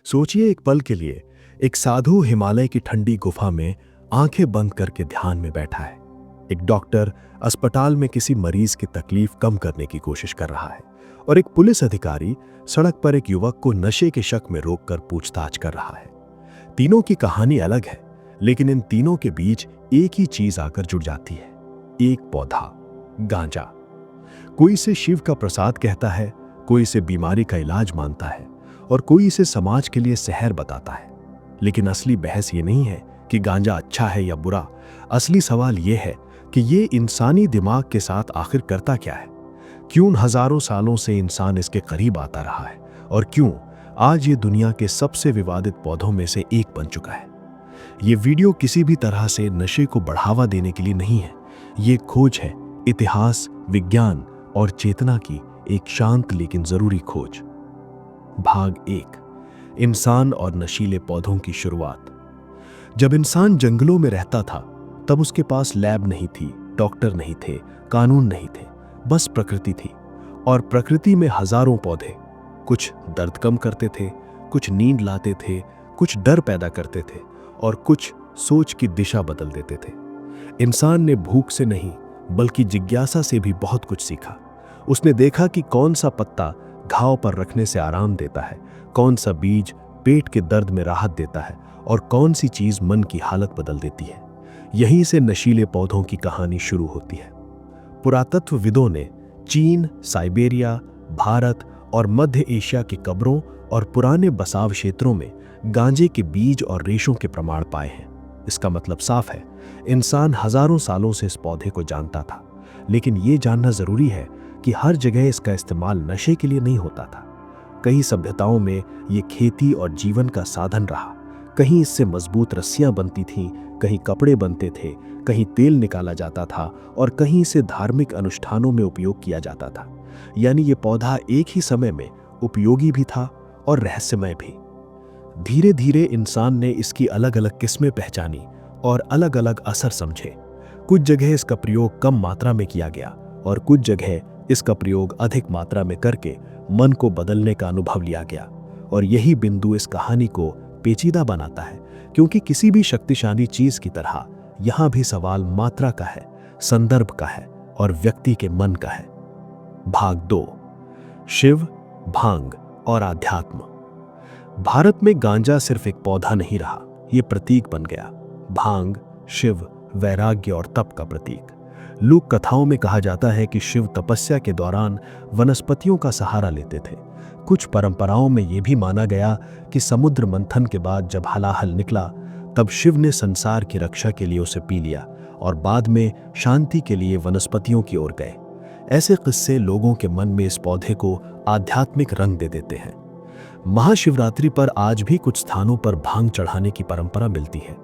सोचिए एक पल के लिए, एक साधु हिमालय की ठंडी गुफा में आंखें बंद करके ध्यान में बैठा है। एक डॉक्टर अस्पताल में किसी मरीज की तकलीफ कम करने की कोशिश कर रहा है और एक पुलिस अधिकारी सड़क पर एक युवक को नशे के शक में रोककर पूछताछ कर रहा है। तीनों की कहानी अलग है, लेकिन इन तीनों के बीच एक ही चीज आकर जुड़ जाती है, एक पौधा, गांजा। कोई इसे शिव का प्रसाद कहता है, कोई इसे बीमारी का इलाज मानता है और कोई इसे समाज के लिए जहर बताता है। लेकिन असली बहस ये नहीं है कि गांजा अच्छा है या बुरा। असली सवाल ये है कि ये इंसानी दिमाग के साथ आखिर करता क्या है। क्यों हजारों सालों से इंसान इसके करीब आता रहा है और क्यों आज ये दुनिया के सबसे विवादित पौधों में से एक बन चुका है। ये वीडियो किसी भी तरह से नशे को बढ़ावा देने के लिए नहीं है। ये खोज है, इतिहास, विज्ञान और चेतना की एक शांत लेकिन जरूरी खोज। भाग 1, इंसान और नशीले पौधों की शुरुआत। जब इंसान जंगलों में रहता था, तब उसके पास लैब नहीं थी, डॉक्टर नहीं थे, कानून नहीं थे, बस प्रकृति थी। और प्रकृति में हजारों पौधे, कुछ दर्द कम करते थे, कुछ नींद लाते थे, कुछ डर पैदा करते थे और कुछ सोच की दिशा बदल देते थे। इंसान ने भूख से नहीं बल्कि जिज्ञासा से भी बहुत कुछ सीखा। उसने देखा कि कौन सा पत्ता घाव पर रखने से आराम देता है, कौन सा बीज पेट के दर्द में राहत देता है और कौन सी चीज मन की हालत बदल देती है। यहीं से नशीले पौधों की कहानी शुरू होती है। पुरातत्वविदों ने चीन, साइबेरिया, भारत और मध्य एशिया की कब्रों और पुराने बसाव क्षेत्रों में गांजे के बीज और रेशों के प्रमाण पाए हैं। इसका मतलब साफ है, इंसान हजारों सालों से इस पौधे को जानता था। लेकिन यह जानना जरूरी है कि हर जगह इसका इस्तेमाल नशे के लिए नहीं होता था। कई सभ्यताओं में ये खेती और जीवन का साधन रहा। कहीं इससे मजबूत रस्सियां बनती थीं, कहीं कपड़े बनते थे, कहीं तेल निकाला जाता था और कहीं इसे धार्मिक अनुष्ठानों में उपयोग किया जाता था। यानी ये पौधा एक ही समय में उपयोगी भी था और रहस्यमय भी। धीरे धीरे इंसान ने इसकी अलग अलग किस्में पहचानी और अलग अलग असर समझे। कुछ जगह इसका प्रयोग कम मात्रा में किया गया और कुछ जगह इसका प्रयोग अधिक मात्रा में करके मन को बदलने का अनुभव लिया गया। और यही बिंदु इस कहानी को पेचीदा बनाता है, क्योंकि किसी भी शक्तिशाली चीज की तरह यहां भी सवाल मात्रा का है, संदर्भ का है और व्यक्ति के मन का है। भाग 2, शिव, भांग और आध्यात्म। भारत में गांजा सिर्फ एक पौधा नहीं रहा, ये प्रतीक बन गया। भांग, शिव, वैराग्य और तप का प्रतीक। लोक कथाओं में कहा जाता है कि शिव तपस्या के दौरान वनस्पतियों का सहारा लेते थे। कुछ परंपराओं में यह भी माना गया कि समुद्र मंथन के बाद जब हलाहल निकला, तब शिव ने संसार की रक्षा के लिए उसे पी लिया और बाद में शांति के लिए वनस्पतियों की ओर गए। ऐसे किस्से लोगों के मन में इस पौधे को आध्यात्मिक रंग दे देते हैं। महाशिवरात्रि पर आज भी कुछ स्थानों पर भांग चढ़ाने की परंपरा मिलती है।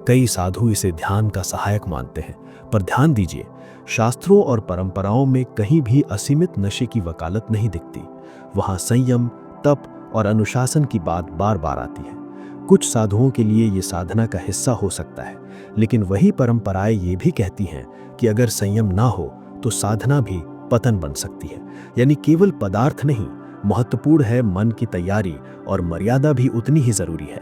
कई साधु इसे ध्यान का सहायक मानते हैं, पर ध्यान दीजिए, शास्त्रों और परंपराओं में कहीं भी असीमित नशे की वकालत नहीं दिखती। वहां संयम, तप और अनुशासन की बात बार बार आती है। कुछ साधुओं के लिए ये साधना का हिस्सा हो सकता है, लेकिन वही परंपराएं ये भी कहती हैं कि अगर संयम ना हो तो साधना भी पतन बन सकती है। यानी केवल पदार्थ नहीं, महत्वपूर्ण है मन की तैयारी और मर्यादा भी उतनी ही जरूरी है।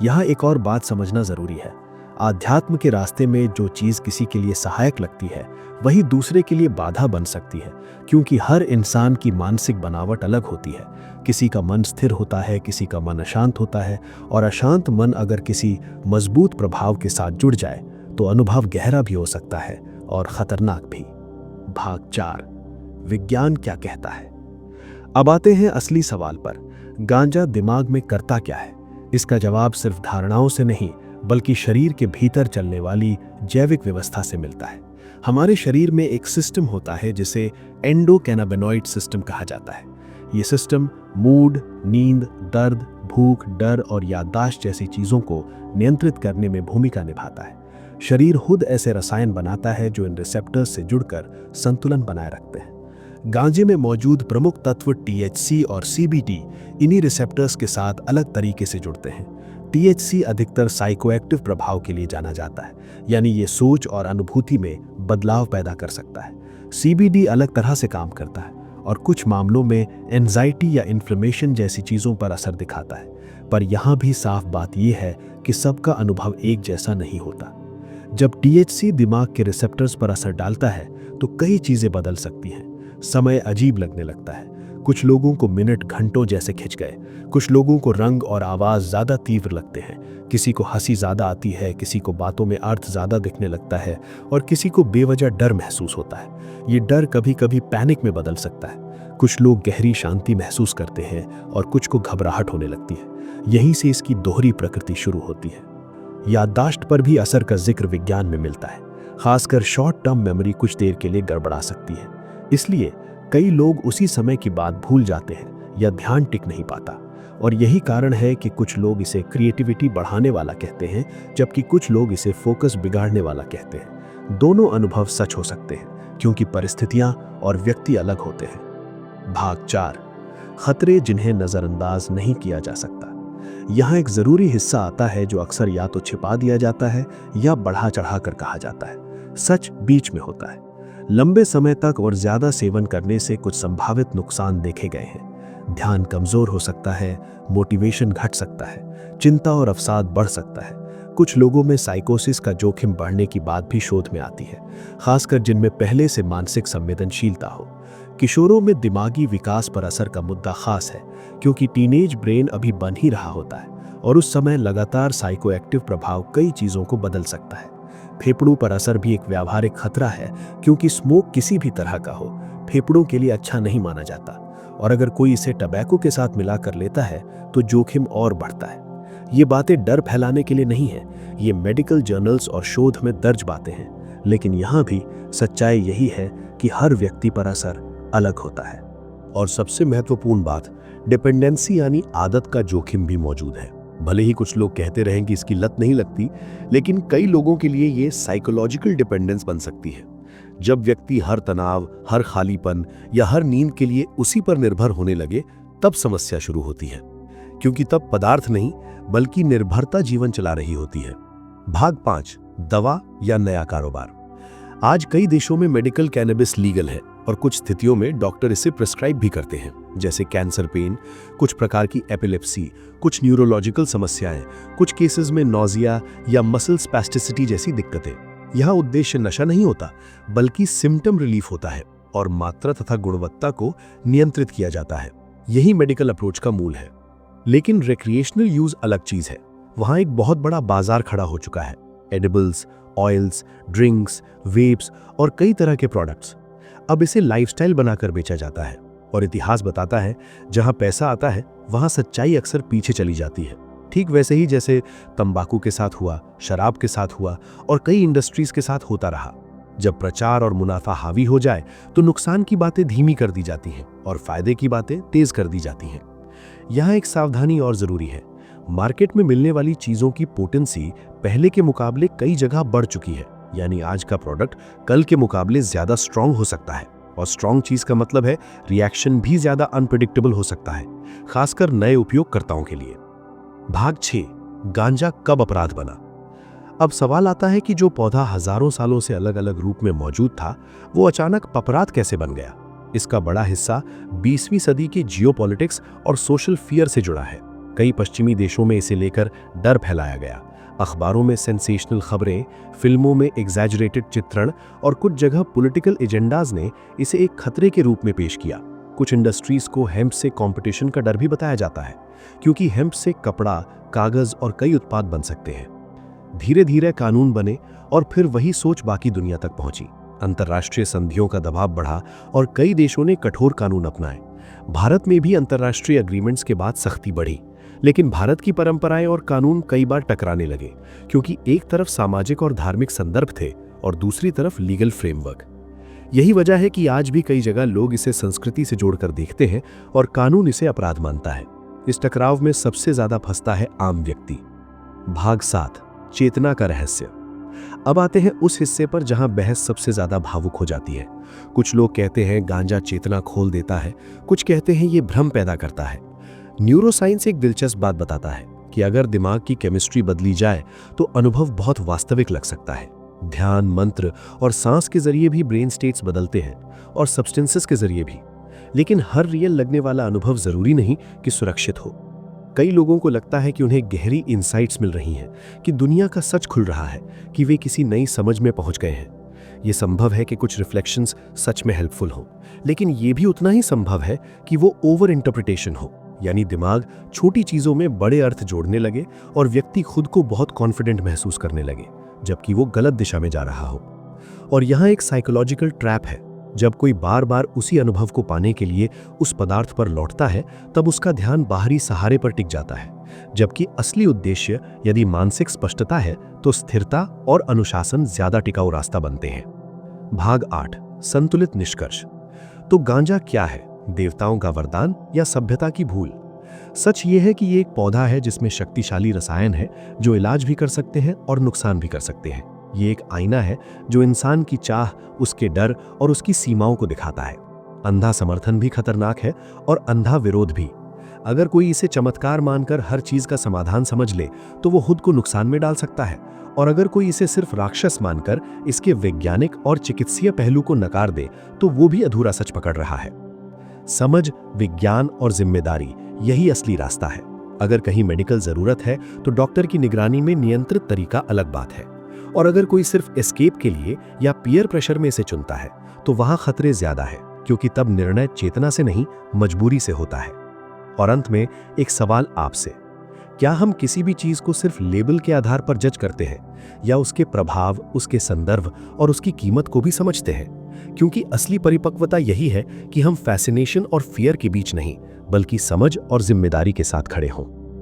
यहाँ एक और बात समझना जरूरी है, आध्यात्म के रास्ते में जो चीज किसी के लिए सहायक लगती है, वही दूसरे के लिए बाधा बन सकती है, क्योंकि हर इंसान की मानसिक बनावट अलग होती है। किसी का मन स्थिर होता है, किसी का मन अशांत होता है, और अशांत मन अगर किसी मजबूत प्रभाव के साथ जुड़ जाए तो अनुभव गहरा भी हो सकता है और खतरनाक भी। भाग 4, विज्ञान क्या कहता है। अब आते हैं असली सवाल पर, गांजा दिमाग में करता क्या है। इसका जवाब सिर्फ धारणाओं से नहीं, बल्कि शरीर के भीतर चलने वाली जैविक व्यवस्था से मिलता है। हमारे शरीर में एक सिस्टम होता है जिसे एंडोकैनाबिनॉइड सिस्टम कहा जाता है। ये सिस्टम मूड, नींद, दर्द, भूख, डर और याददाश्त जैसी चीजों को नियंत्रित करने में भूमिका निभाता है। शरीर खुद ऐसे रसायन बनाता है जो इन रिसेप्टर्स से जुड़कर संतुलन बनाए रखते हैं। गांजे में मौजूद प्रमुख तत्व THC और CBD इन्हीं रिसेप्टर्स के साथ अलग तरीके से जुड़ते हैं। THC अधिकतर साइकोएक्टिव प्रभाव के लिए जाना जाता है, यानी ये सोच और अनुभूति में बदलाव पैदा कर सकता है। CBD अलग तरह से काम करता है और कुछ मामलों में एंजाइटी या इन्फ्लेमेशन जैसी चीजों पर असर दिखाता है। पर यहाँ भी साफ बात यह है कि सबका अनुभव एक जैसा नहीं होता। जब THC दिमाग के रिसेप्टर्स पर असर डालता है तो कई चीजें बदल सकती हैं। समय अजीब लगने लगता है, कुछ लोगों को मिनट घंटों जैसे खिंच गए, कुछ लोगों को रंग और आवाज ज्यादा तीव्र लगते हैं, किसी को हंसी ज्यादा आती है, किसी को बातों में अर्थ ज्यादा दिखने लगता है और किसी को बेवजह डर महसूस होता है। ये डर कभी कभी पैनिक में बदल सकता है। कुछ लोग गहरी शांति महसूस करते हैं और कुछ को घबराहट होने लगती है। यहीं से इसकी दोहरी प्रकृति शुरू होती है। याददाश्त पर भी असर का जिक्र विज्ञान में मिलता है। खासकर शॉर्ट टर्म मेमोरी कुछ देर के लिए गड़बड़ा सकती है। इसलिए कई लोग उसी समय की बात भूल जाते हैं या ध्यान टिक नहीं पाता। और यही कारण है कि कुछ लोग इसे क्रिएटिविटी बढ़ाने वाला कहते हैं, जबकि कुछ लोग इसे फोकस बिगाड़ने वाला कहते हैं। दोनों अनुभव सच हो सकते हैं क्योंकि परिस्थितियां और व्यक्ति अलग होते हैं। भाग 4, खतरे जिन्हें नजरअंदाज नहीं किया जा सकता। यहाँ एक जरूरी हिस्सा आता है जो अक्सर या तो छिपा दिया जाता है या बढ़ा चढ़ा कर कहा जाता है। सच बीच में होता है। लंबे समय तक और ज्यादा सेवन करने से कुछ संभावित नुकसान देखे गए हैं। ध्यान कमजोर हो सकता है, मोटिवेशन घट सकता है, चिंता और अवसाद बढ़ सकता है। कुछ लोगों में साइकोसिस का जोखिम बढ़ने की बात भी शोध में आती है, खासकर जिनमें पहले से मानसिक संवेदनशीलता हो। किशोरों में दिमागी विकास पर असर का मुद्दा खास है क्योंकि टीनेज ब्रेन अभी बन ही रहा होता है और उस समय लगातार साइकोएक्टिव प्रभाव कई चीजों को बदल सकता है। फेफड़ों पर असर भी एक व्यावहारिक खतरा है क्योंकि स्मोक किसी भी तरह का हो फेफड़ों के लिए अच्छा नहीं माना जाता और अगर कोई इसे टबैको के साथ मिलाकर लेता है तो जोखिम और बढ़ता है। ये बातें डर फैलाने के लिए नहीं है, ये मेडिकल जर्नल्स और शोध में दर्ज बातें हैं। लेकिन यहाँ भी सच्चाई यही है कि हर व्यक्ति पर असर अलग होता है। और सबसे महत्वपूर्ण बात, डिपेंडेंसी यानी आदत का जोखिम भी मौजूद है। भले ही कुछ लोग कहते रहें कि इसकी लत नहीं लगती, लेकिन कई लोगों के लिए ये साइकोलॉजिकल डिपेंडेंस बन सकती है। जब व्यक्ति हर तनाव, हर खालीपन या हर नींद के लिए उसी पर निर्भर होने लगे, तब समस्या शुरू होती है, क्योंकि तब पदार्थ नहीं बल्कि निर्भरता जीवन चला रही होती है। भाग 5, दवा या नया कारोबार। आज कई देशों में मेडिकल कैनबिस लीगल है और कुछ स्थितियों में डॉक्टर इसे प्रिस्क्राइब भी करते हैं, जैसे कैंसर पेन, कुछ प्रकार की एपिलेप्सी, कुछ न्यूरोलॉजिकल समस्याएं, कुछ केसेस में नोजिया या मसल स्पैस्टिसिटी जैसी दिक्कतें। यहाँ उद्देश्य नशा नहीं होता बल्कि सिम्टम रिलीफ होता है और मात्रा तथा गुणवत्ता को नियंत्रित किया जाता है। यही मेडिकल अप्रोच का मूल है। लेकिन रिक्रिएशनल यूज अलग चीज है। वहाँ एक बहुत बड़ा बाजार खड़ा हो चुका है। एडिबल्स, ऑयल्स, ड्रिंक्स, वेप्स और कई तरह के प्रोडक्ट्स। अब इसे लाइफस्टाइल बनाकर बेचा जाता है और इतिहास बताता है जहां पैसा आता है वहां सच्चाई अक्सर पीछे चली जाती है। ठीक वैसे ही जैसे तंबाकू के साथ हुआ, शराब के साथ हुआ और कई इंडस्ट्रीज के साथ होता रहा। जब प्रचार और मुनाफा हावी हो जाए तो नुकसान की बातें धीमी कर दी जाती हैं और फायदे की बातें तेज कर दी जाती हैं। यहाँ एक सावधानी और जरूरी है। मार्केट में मिलने वाली चीजों की पोटेंसी पहले के मुकाबले कई जगह बढ़ चुकी है। यानी आज का प्रोडक्ट कल के मुकाबले ज्यादा स्ट्रांग हो सकता है और स्ट्रांग चीज का मतलब है रिएक्शन भी ज्यादा अनप्रेडिक्टेबल हो सकता है, खासकर नए उपयोगकर्ताओं के लिए। भाग 6, गांजा कब अपराध बना। अब सवाल आता है कि जो पौधा हजारों सालों से अलग अलग रूप में मौजूद था, वो अचानक अपराध कैसे बन गया। इसका बड़ा हिस्सा 20वीं सदी के जियोपॉलिटिक्स और सोशल फियर से जुड़ा है। कई पश्चिमी देशों में इसे लेकर डर फैलाया गया। अखबारों में सेंसेशनल खबरें, फिल्मों में एग्जैजरेटेड चित्रण और कुछ जगह पॉलिटिकल एजेंडाज ने इसे एक खतरे के रूप में पेश किया। कुछ इंडस्ट्रीज को हेम्प से कंपटीशन का डर भी बताया जाता है, क्योंकि हेम्प से कपड़ा, कागज और कई उत्पाद बन सकते हैं। धीरे धीरे कानून बने और फिर वही सोच बाकी दुनिया तक पहुंची। अंतर्राष्ट्रीय संधियों का दबाव बढ़ा और कई देशों ने कठोर कानून अपनाए। भारत में भी अंतर्राष्ट्रीय एग्रीमेंट्स के बाद सख्ती बढ़ी, लेकिन भारत की परंपराएं और कानून कई बार टकराने लगे, क्योंकि एक तरफ सामाजिक और धार्मिक संदर्भ थे और दूसरी तरफ लीगल फ्रेमवर्क। यही वजह है कि आज भी कई जगह लोग इसे संस्कृति से जोड़कर देखते हैं और कानून इसे अपराध मानता है। इस टकराव में सबसे ज्यादा फंसता है आम व्यक्ति। भाग 7, चेतना का रहस्य। अब आते हैं उस हिस्से पर जहां बहस सबसे ज्यादा भावुक हो जाती है। कुछ लोग कहते हैं गांजा चेतना खोल देता है, कुछ कहते हैं ये भ्रम पैदा करता है। न्यूरोसाइंस एक दिलचस्प बात बताता है कि अगर दिमाग की केमिस्ट्री बदली जाए तो अनुभव बहुत वास्तविक लग सकता है। ध्यान, मंत्र और सांस के जरिए भी ब्रेन स्टेट्स बदलते हैं और सब्सटेंसेस के जरिए भी। लेकिन हर रियल लगने वाला अनुभव जरूरी नहीं कि सुरक्षित हो। कई लोगों को लगता है कि उन्हें गहरी इंसाइट्स मिल रही हैं, कि दुनिया का सच खुल रहा है, कि वे किसी नई समझ में पहुंच गए हैं। ये संभव है कि कुछ रिफ्लेक्शंस सच में हेल्पफुल हों, लेकिन ये भी उतना ही संभव है कि वो ओवर इंटरप्रिटेशन हो, यानी दिमाग छोटी चीज़ों में बड़े अर्थ जोड़ने लगे और व्यक्ति खुद को बहुत कॉन्फिडेंट महसूस करने लगे, जबकि वो गलत दिशा में जा रहा हो। और यहाँ एक साइकोलॉजिकल ट्रैप है। जब कोई बार बार उसी अनुभव को पाने के लिए उस पदार्थ पर लौटता है, तब उसका ध्यान बाहरी सहारे पर टिक जाता है, जबकि असली उद्देश्य यदि मानसिक स्पष्टता है तो स्थिरता और अनुशासन ज्यादा टिकाऊ रास्ता बनते हैं। भाग 8, संतुलित निष्कर्ष। तो गांजा क्या है, देवताओं का वरदान या सभ्यता की भूल? सच ये है कि ये एक पौधा है जिसमें शक्तिशाली रसायन है जो इलाज भी कर सकते हैं और नुकसान भी कर सकते हैं। ये एक आईना है जो इंसान की चाह, उसके डर और उसकी सीमाओं को दिखाता है। अंधा समर्थन भी खतरनाक है और अंधा विरोध भी। अगर कोई इसे चमत्कार मानकर हर चीज का समाधान समझ ले तो वो खुद को नुकसान में डाल सकता है, और अगर कोई इसे सिर्फ राक्षस मानकर इसके वैज्ञानिक और चिकित्सीय पहलू को नकार दे तो वो भी अधूरा सच पकड़ रहा है। समझ, विज्ञान और जिम्मेदारी, यही असली रास्ता है। अगर कहीं मेडिकल जरूरत है तो डॉक्टर की निगरानी में नियंत्रित तरीका अलग बात है, और अगर कोई सिर्फ एस्केप के लिए या पीयर प्रेशर में इसे चुनता है तो वहां खतरे ज्यादा है, क्योंकि तब निर्णय चेतना से नहीं, मजबूरी से होता है। और अंत में एक सवाल आपसे, क्या हम किसी भी चीज को सिर्फ लेबल के आधार पर जज करते हैं, या उसके प्रभाव, उसके संदर्भ और उसकी कीमत को भी समझते हैं? क्योंकि असली परिपक्वता यही है कि हम फैसिनेशन और फियर के बीच नहीं, बल्कि समझ और जिम्मेदारी के साथ खड़े हों।